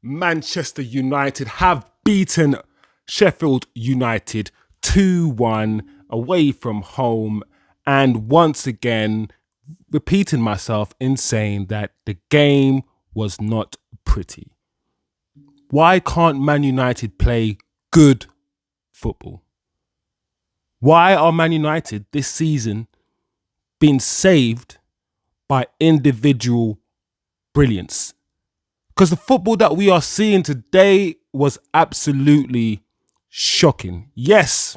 Manchester United have beaten Sheffield United 2-1 away from home. And once again, repeating myself in saying that the game was not pretty. Why can't Man United play good football? Why are Man United this season being saved by individual brilliance? Because the football that we are seeing today was absolutely shocking. Yes,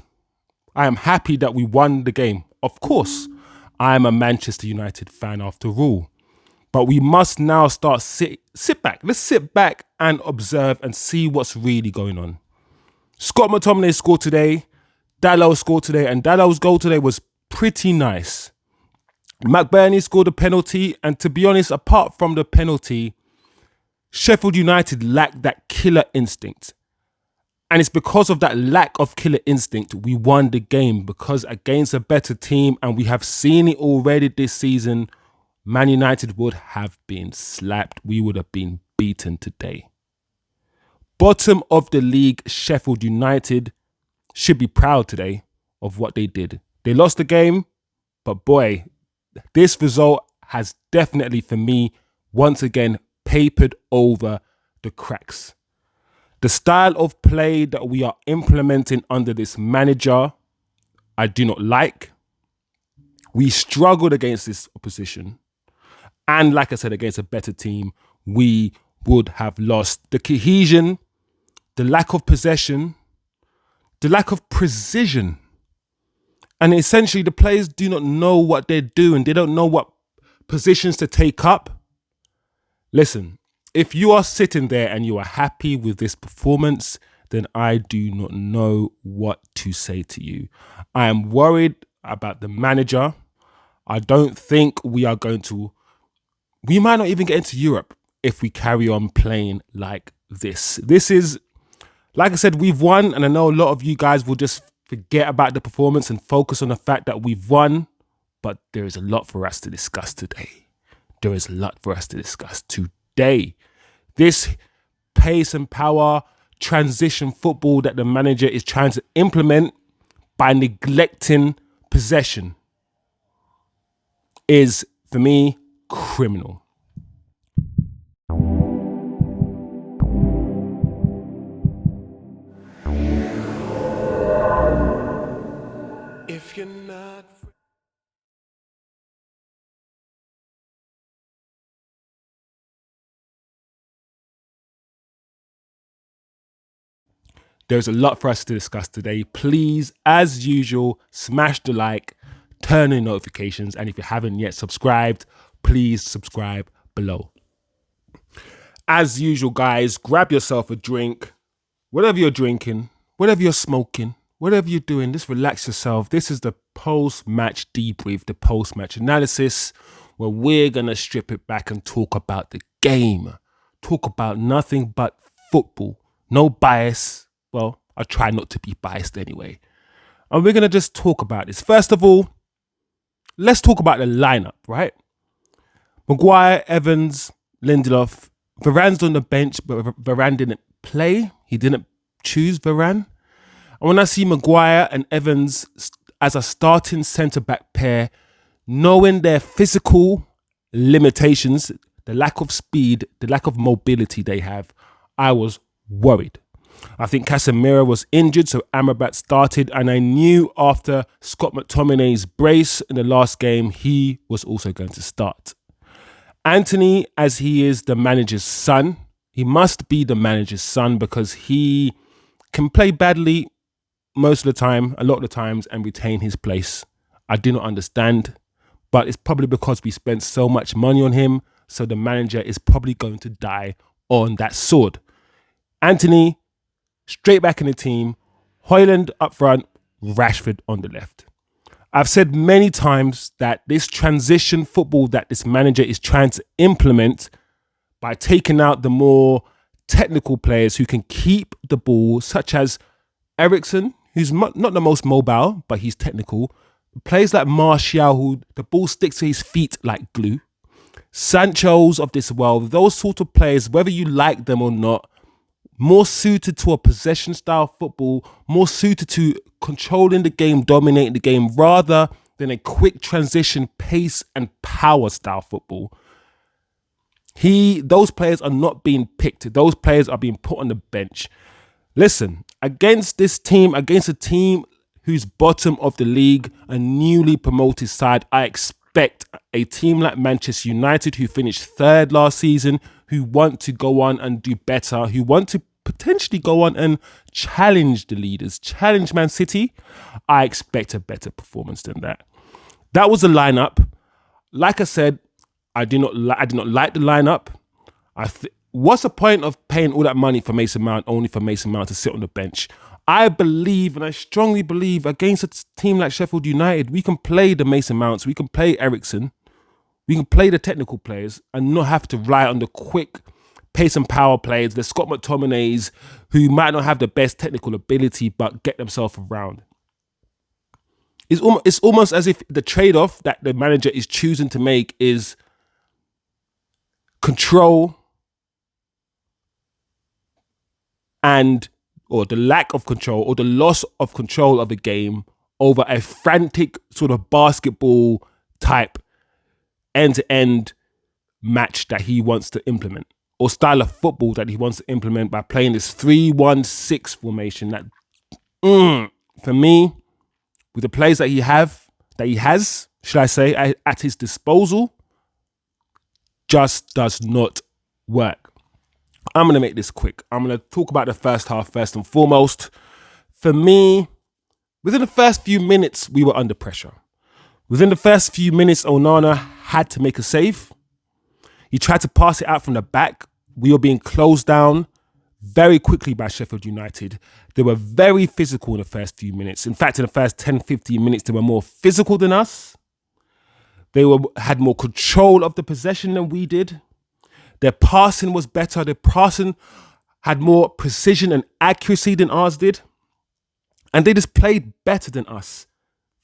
I am happy that we won the game. Of course, I am a Manchester United fan after all. But we must now start sit back. Let's sit back and observe and see what's really going on. Scott Mctominay scored today. Dalot scored today. And Dalot's goal today was pretty nice. McBurney scored a penalty. And to be honest, apart from the penalty, Sheffield United lacked that killer instinct. And it's because of that lack of killer instinct we won the game, because against a better team, and we have seen it already this season, Man United would have been slapped. We would have been beaten today. Bottom of the league, Sheffield United should be proud today of what they did. They lost the game, but boy, this result has definitely, for me, once again, papered over the cracks. The style of play that we are implementing under this manager, I do not like. We struggled against this opposition. And like I said, against a better team, we would have lost. The cohesion, the lack of possession, the lack of precision. And essentially, the players do not know what they're doing. They don't know what positions to take up. Listen, if you are sitting there and you are happy with this performance, then I do not know what to say to you. I am worried about the manager. I don't think we are going to... We might not even get into Europe if we carry on playing like this. This is, like I said, we've won. And I know a lot of you guys will just forget about the performance and focus on the fact that we've won. But there is a lot for us to discuss today. There is a lot for us to discuss today. This pace and power transition football that the manager is trying to implement by neglecting possession is, for me, criminal. If you're not... There's a lot for us to discuss today. Please, as usual, smash the like, turn on notifications, and if you haven't yet subscribed, please subscribe below. As usual, guys, grab yourself a drink, whatever you're drinking, whatever you're smoking, whatever you're doing, just relax yourself. This is the post-match debrief, the post-match analysis, where we're going to strip it back and talk about the game. Talk about nothing but football. No bias. Well, I try not to be biased anyway. And we're going to just talk about this. First of all, let's talk about the lineup, right? Maguire, Evans, Lindelof. Varane's on the bench, but Varane didn't play. He didn't choose Varane. And when I see Maguire and Evans as a starting centre-back pair, knowing their physical limitations, the lack of speed, the lack of mobility they have, I was worried. I think Casemiro was injured, so Amrabat started, and I knew after Scott McTominay's brace in the last game, he was also going to start. Antony, as he is the manager's son, he must be the manager's son because he can play badly most of the time, a lot of the times, and retain his place. I do not understand, but it's probably because we spent so much money on him, so the manager is probably going to die on that sword. Antony, straight back in the team, Højlund up front, Rashford on the left. I've said many times that this transition football that this manager is trying to implement by taking out the more technical players who can keep the ball, such as Eriksen, who's not the most mobile, but he's technical. Players like Martial, who the ball sticks to his feet like glue. Sancho's of this world, those sort of players, whether you like them or not, more suited to a possession style football, more suited to controlling the game, dominating the game, rather than a quick transition, pace and power style football. Those players are not being picked. Those players are being put on the bench. Listen, against this team, against a team who's bottom of the league, a newly promoted side, I expect a team like Manchester United, who finished third last season, who want to go on and do better, who want to potentially go on and challenge the leaders, challenge Man City. I expect a better performance than that. That was the lineup. Like I said, I did not like the lineup. What's the point of paying all that money for Mason Mount only for Mason Mount to sit on the bench? I believe, and I strongly believe, against a team like Sheffield United, we can play the Mason Mounts, we can play Eriksen, we can play the technical players and not have to rely on the quick pace and power players, the Scot McTominays, who might not have the best technical ability but get themselves around. It's almost as if the trade-off that the manager is choosing to make is control or the lack of control or the loss of control of the game over a frantic sort of basketball type end-to-end match that he wants to implement, or style of football that he wants to implement by playing this 3-1-6 formation that, for me, with the players that he has, should I say, at his disposal, just does not work. I'm going to make this quick. I'm going to talk about the first half first and foremost. For me, within the first few minutes, we were under pressure. Within the first few minutes, Onana had to make a save. He tried to pass it out from the back. We were being closed down very quickly by Sheffield United. They were very physical in the first few minutes. In fact, in the first 10-15 minutes, they were more physical than us. They had more control of the possession than we did. Their passing was better. Their passing had more precision and accuracy than ours did. And they just played better than us.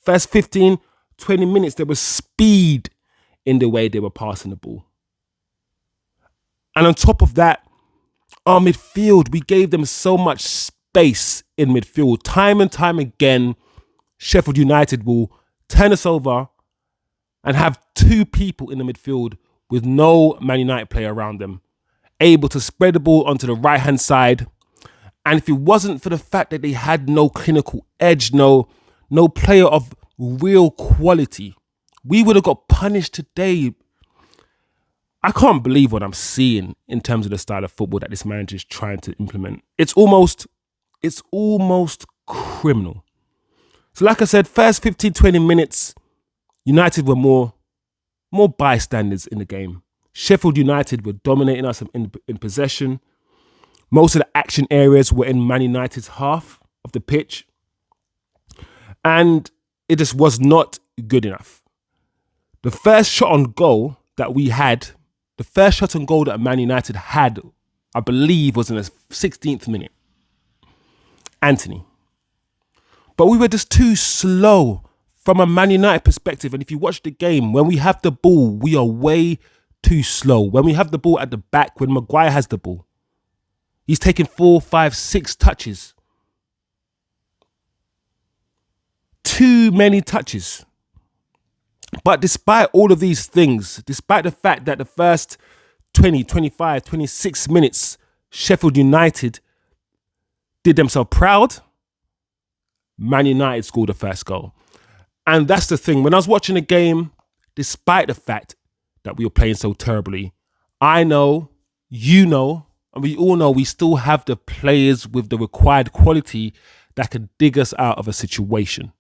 First 15, 20 minutes, there was speed in the way they were passing the ball. And on top of that, our midfield, we gave them so much space in midfield. Time and time again, Sheffield United will turn us over and have two people in the midfield with no Man United player around them, able to spread the ball onto the right-hand side. And if it wasn't for the fact that they had no clinical edge, no player of real quality, we would have got punished today. I can't believe what I'm seeing in terms of the style of football that this manager is trying to implement. It's almost criminal. So like I said, first 15, 20 minutes, United were more bystanders in the game. Sheffield United were dominating us in possession. Most of the action areas were in Man United's half of the pitch. And it just was not good enough. The first shot on goal that Man United had, I believe, was in the 16th minute. Antony. But we were just too slow from a Man United perspective. And if you watch the game, when we have the ball, we are way too slow. When we have the ball at the back, when Maguire has the ball, he's taking 4, 5, 6 touches. Too many touches. But despite all of these things, despite the fact that the first 20, 25, 26 minutes, Sheffield United did themselves proud, Man United scored the first goal. And that's the thing. When I was watching the game, despite the fact that we were playing so terribly, I know, you know, and we all know we still have the players with the required quality that can dig us out of a situation.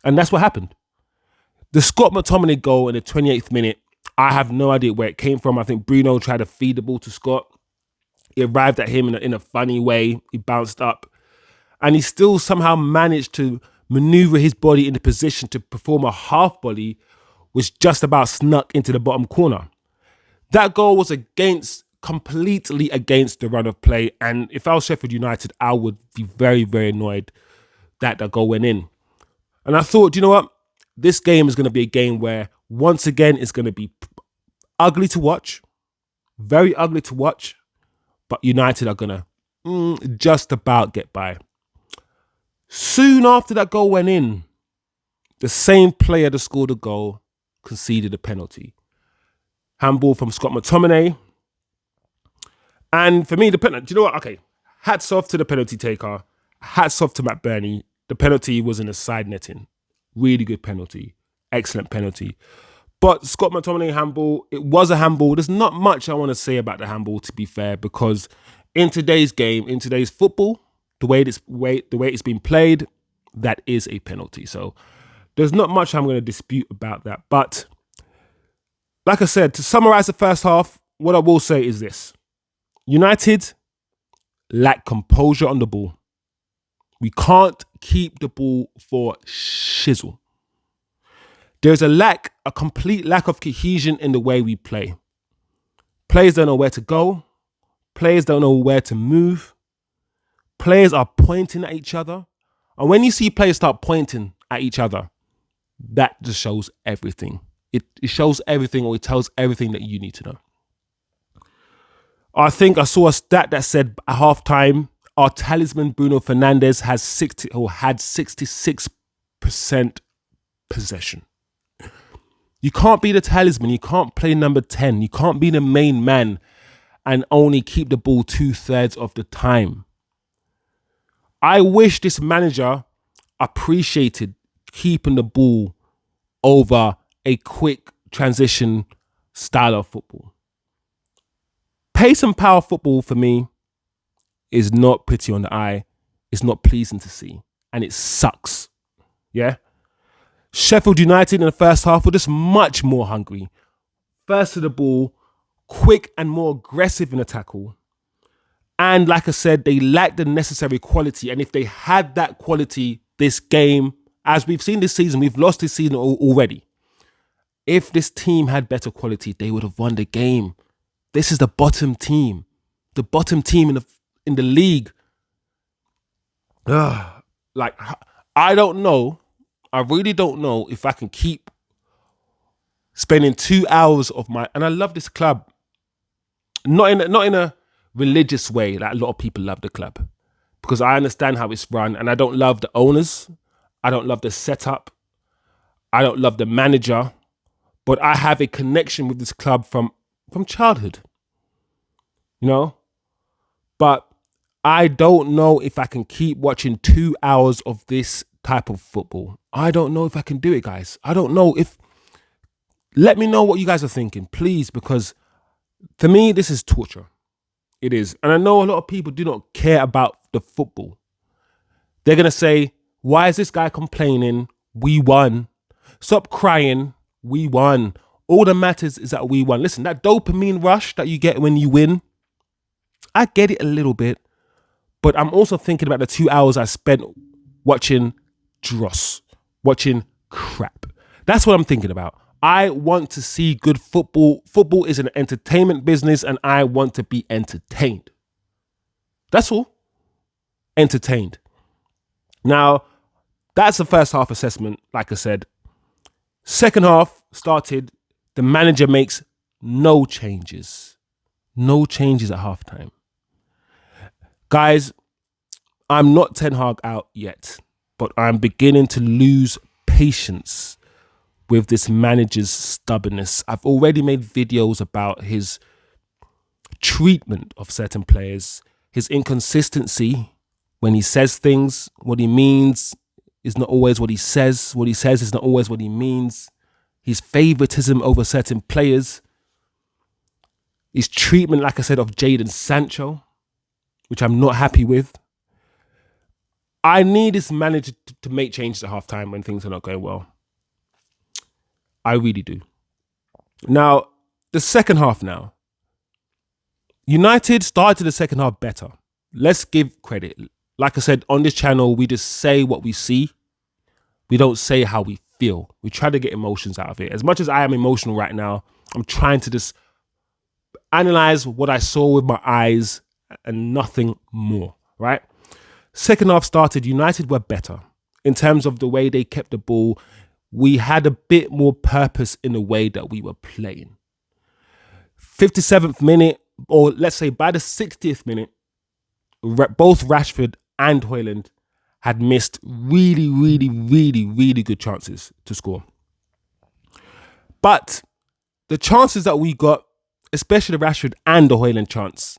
And that's what happened. The Scot McTominay goal in the 28th minute, I have no idea where it came from. I think Bruno tried to feed the ball to Scott. It arrived at him in a funny way. He bounced up. And he still somehow managed to maneuver his body into position to perform a half volley, which just about snuck into the bottom corner. That goal was completely against the run of play. And if I was Sheffield United, I would be very, very annoyed that goal went in. And I thought, you know what? This game is going to be a game where, once again, it's going to be ugly to watch. Very ugly to watch. but United are going to just about get by. Soon after that goal went in, the same player that scored the goal conceded a penalty. Handball from Scot McTominay. And for me, the penalty, do you know what? Okay, hats off to the penalty taker. Hats off to Matt Burney. The penalty was in a side netting. Really good penalty. Excellent penalty. But Scot McTominay handball, it was a handball. There's not much I want to say about the handball, to be fair, because in today's game, in today's football, the way it's been played, that is a penalty. So there's not much I'm going to dispute about that. But like I said, to summarize the first half, what I will say is this. United lack composure on the ball. We can't keep the ball for shizzle. There's a complete lack of cohesion in the way we play. Players don't know where to go. Players don't know where to move. Players are pointing at each other. And when you see players start pointing at each other, that just shows everything. It shows everything, or it tells everything that you need to know. I think I saw a stat that said at halftime, our talisman Bruno Fernandes had 66% possession. You can't be the talisman. You can't play number 10. You can't be the main man and only keep the ball 2/3 of the time. I wish this manager appreciated keeping the ball over a quick transition style of football. Pace and power football for me is not pretty on the eye. It's not pleasing to see. And it sucks. Yeah? Sheffield United in the first half were just much more hungry. First to the ball, quick and more aggressive in the tackle. And like I said, they lacked the necessary quality. And if they had that quality, this game, as we've seen this season, we've lost this season already. If this team had better quality, they would have won the game. This is the bottom team. The bottom team in the league. Like, I don't know. I really don't know if I can keep spending 2 hours of my... And I love this club. Not in a religious way, like a lot of people love the club. Because I understand how it's run. And I don't love the owners. I don't love the setup. I don't love the manager. But I have a connection with this club from childhood. You know? But I don't know if I can keep watching 2 hours of this type of football. I don't know if I can do it, guys. I don't know if... Let me know what you guys are thinking, please, because for me, this is torture. It is. And I know a lot of people do not care about the football. They're going to say, why is this guy complaining? We won. Stop crying. We won. All that matters is that we won. Listen, that dopamine rush that you get when you win, I get it a little bit. But I'm also thinking about the 2 hours I spent watching dross, watching crap. That's what I'm thinking about. I want to see good football. Football is an entertainment business and I want to be entertained. That's all. Entertained. Now, that's the first half assessment, like I said. Second half started. The manager makes no changes. No changes at halftime. Guys, I'm not Ten Hag out yet, but I'm beginning to lose patience with this manager's stubbornness. I've already made videos about his treatment of certain players, his inconsistency when he says things. What he means is not always what he says. What he says is not always what he means. His favoritism over certain players. His treatment, like I said, of Jadon Sancho, which I'm not happy with. I need this manager to make changes at halftime when things are not going well. I really do. Now, the second half now. United started the second half better. Let's give credit. Like I said, on this channel, we just say what we see. We don't say how we feel. We try to get emotions out of it. As much as I am emotional right now, I'm trying to just analyze what I saw with my eyes and nothing more, right? Second half started, United were better in terms of the way they kept the ball. We had a bit more purpose in the way that we were playing. 57th minute, or let's say by the 60th minute, both Rashford and Højlund had missed really, really, really, really good chances to score. But the chances that we got, especially the Rashford and the Højlund chance,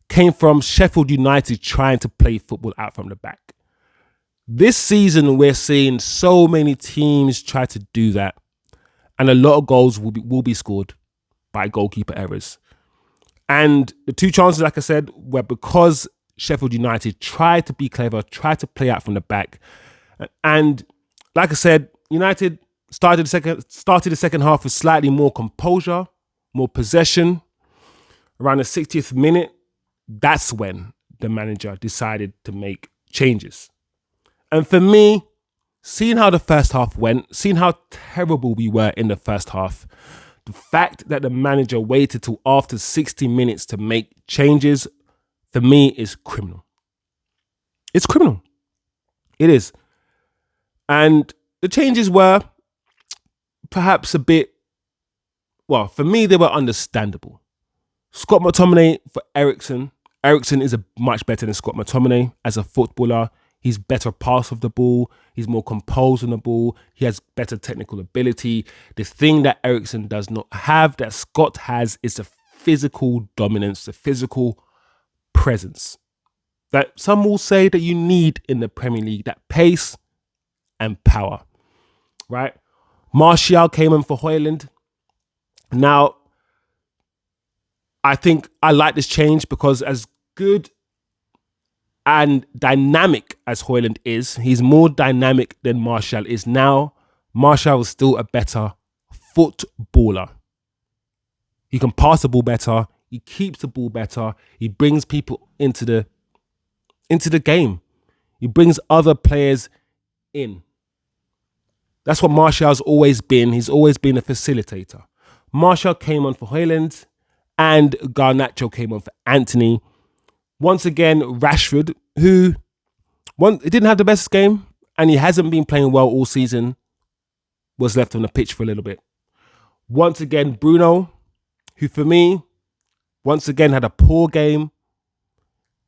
came from Sheffield United trying to play football out from the back. This season, we're seeing so many teams try to do that, and a lot of goals will be scored by goalkeeper errors. And the two chances, like I said, were because Sheffield United tried to be clever, tried to play out from the back. And like I said, United started the second half with slightly more composure, more possession. Around the 60th minute, that's when the manager decided to make changes. And for me, seeing how the first half went, seeing how terrible we were in the first half, the fact that the manager waited till after 60 minutes to make changes, for me, is criminal. It's criminal. It is. And the changes were perhaps a bit, well, for me, they were understandable. Scott McTominay for Eriksen. Eriksen is much better than Scott McTominay as a footballer. He's better pass of the ball. He's more composed on the ball. He has better technical ability. The thing that Eriksen does not have, that Scott has, is the physical dominance, the physical presence that some will say that you need in the Premier League, that pace and power, right? Martial came in for Højlund. Now, I think I like this change because as good and dynamic as Højlund is, he's more dynamic than Martial is now. Martial is still a better footballer. He can pass the ball better. He keeps the ball better. He brings people into the game. He brings other players in. That's what Martial's always been. He's always been a facilitator. Martial came on for Højlund and Garnacho came on for Antony. Once again, Rashford, who didn't have the best game and he hasn't been playing well all season, was left on the pitch for a little bit. Once again, Bruno, who for me, once again had a poor game,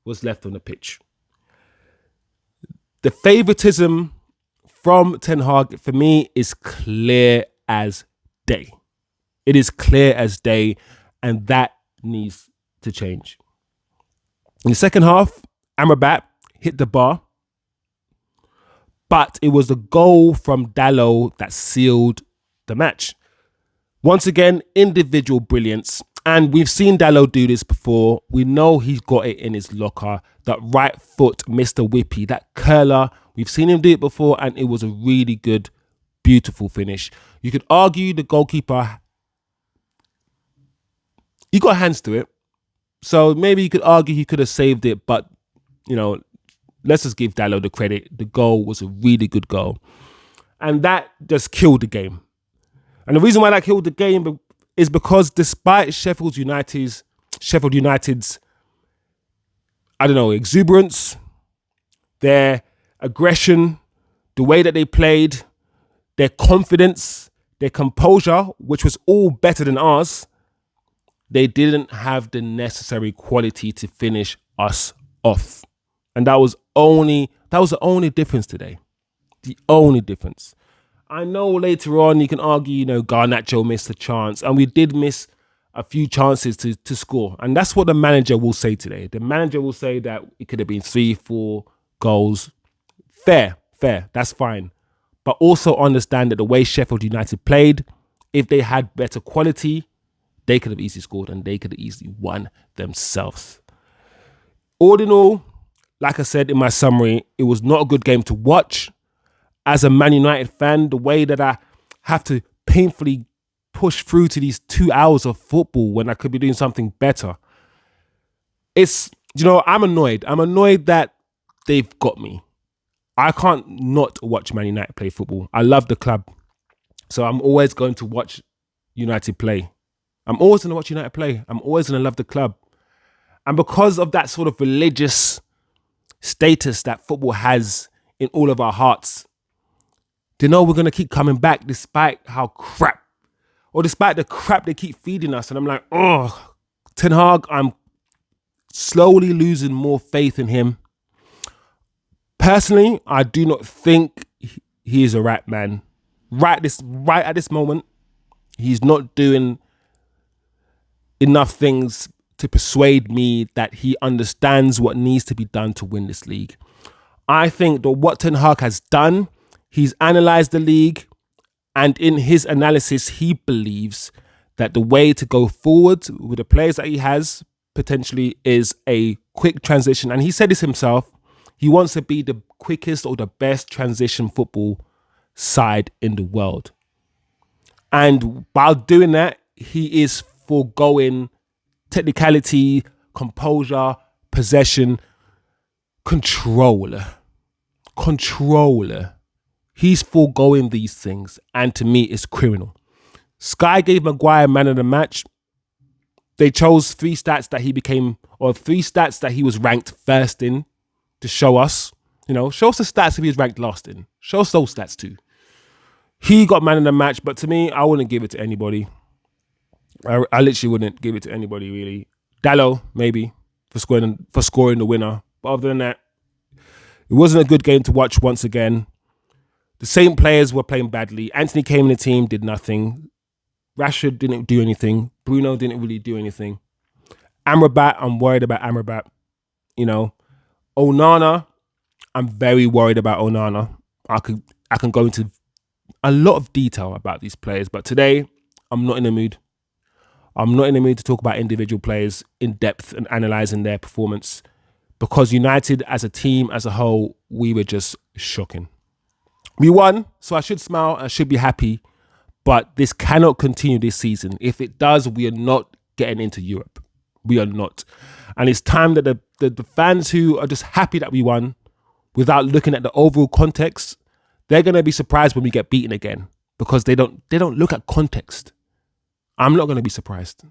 was left on the pitch. The favoritism from Ten Hag, for me, is clear as day. It is clear as day, and that needs to change. In the second half, Amrabat hit the bar, but it was the goal from Dalot that sealed the match. Once again, individual brilliance. And we've seen Dalot do this before. We know he's got it in his locker. That right foot, Mr. Whippy, that curler. We've seen him do it before, and it was a really good, beautiful finish. You could argue the goalkeeper, he got hands to it. So maybe you could argue he could have saved it, but, you know, let's just give Dalot the credit. The goal was a really good goal. And that just killed the game. And the reason why that killed the game is because despite Sheffield United's, exuberance, their aggression, the way that they played, their confidence, their composure, which was all better than ours, they didn't have the necessary quality to finish us off. And that was the only difference today. The only difference. I know later on you can argue, Garnacho missed a chance, and we did miss a few chances to score. And that's what the manager will say today. The manager will say that it could have been 3-4 goals. Fair, that's fine. But also understand that the way Sheffield United played, if they had better quality, they could have easily scored and they could have easily won themselves. All in all, like I said in my summary, it was not a good game to watch. As a Man United fan, the way that I have to painfully push through to these 2 hours of football when I could be doing something better. I'm annoyed. I'm annoyed that they've got me. I can't not watch Man United play football. I love the club. So I'm always going to watch United play. I'm always going to watch United play. I'm always going to love the club. And because of that sort of religious status that football has in all of our hearts, we're going to keep coming back despite the crap they keep feeding us. And I'm like, Ten Hag, I'm slowly losing more faith in him. Personally, I do not think he is a right man. Right at this moment, he's not doing enough things to persuade me that he understands what needs to be done to win this league. I think that what Ten Hag has done, he's analysed the league, and in his analysis, he believes that the way to go forward with the players that he has potentially is a quick transition. And he said this himself. He wants to be the quickest or the best transition football side in the world. And while doing that, he is foregoing technicality, composure, possession, control. He's foregoing these things, and to me, it's criminal. Sky gave Maguire man of the match. They chose three stats that he was ranked first in to show us. Show us the stats if he was ranked last in. Show us those stats too. He got man of the match, but to me, I wouldn't give it to anybody. I literally wouldn't give it to anybody, really. Dalot, maybe, for scoring the winner. But other than that, it wasn't a good game to watch once again. The same players were playing badly. Antony came in the team, did nothing. Rashford didn't do anything. Bruno didn't really do anything. Amrabat, I'm worried about Amrabat. Onana, I'm very worried about Onana. I can go into a lot of detail about these players, but today, I'm not in the mood. I'm not in the mood to talk about individual players in depth and analysing their performance, because United as a team, as a whole, we were just shocking. We won, so I should smile, I should be happy, but this cannot continue this season. If it does, we are not getting into Europe. We are not. And it's time that the fans who are just happy that we won, without looking at the overall context, they're going to be surprised when we get beaten again, because they don't look at context. I'm not going to be surprised.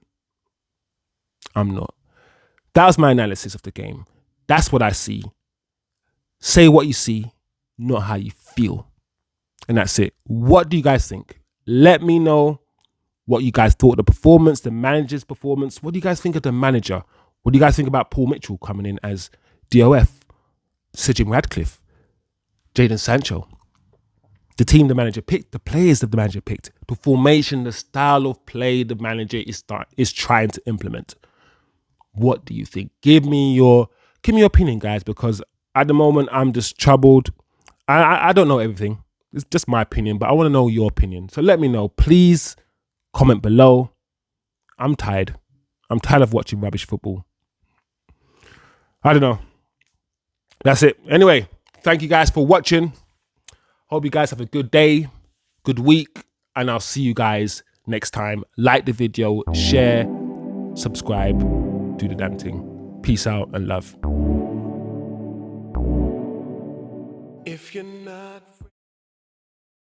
I'm not. That was my analysis of the game. That's what I see. Say what you see, not how you feel. And that's it. What do you guys think? Let me know what you guys thought of the performance, the manager's performance. What do you guys think of the manager? What do you guys think about Paul Mitchell coming in as DOF, Sir Jim Radcliffe, Jadon Sancho? The team the manager picked, the players that the manager picked, the formation, the style of play the manager is trying to implement. What do you think? Give me your opinion, guys, because at the moment I'm just troubled. I don't know everything. It's just my opinion, but I want to know your opinion. So let me know. Please comment below. I'm tired. I'm tired of watching rubbish football. I don't know. That's it. Anyway, thank you guys for watching. Hope you guys have a good day, good week, and I'll see you guys next time. Like the video, share, subscribe, do the damn thing. Peace out and love. If you're not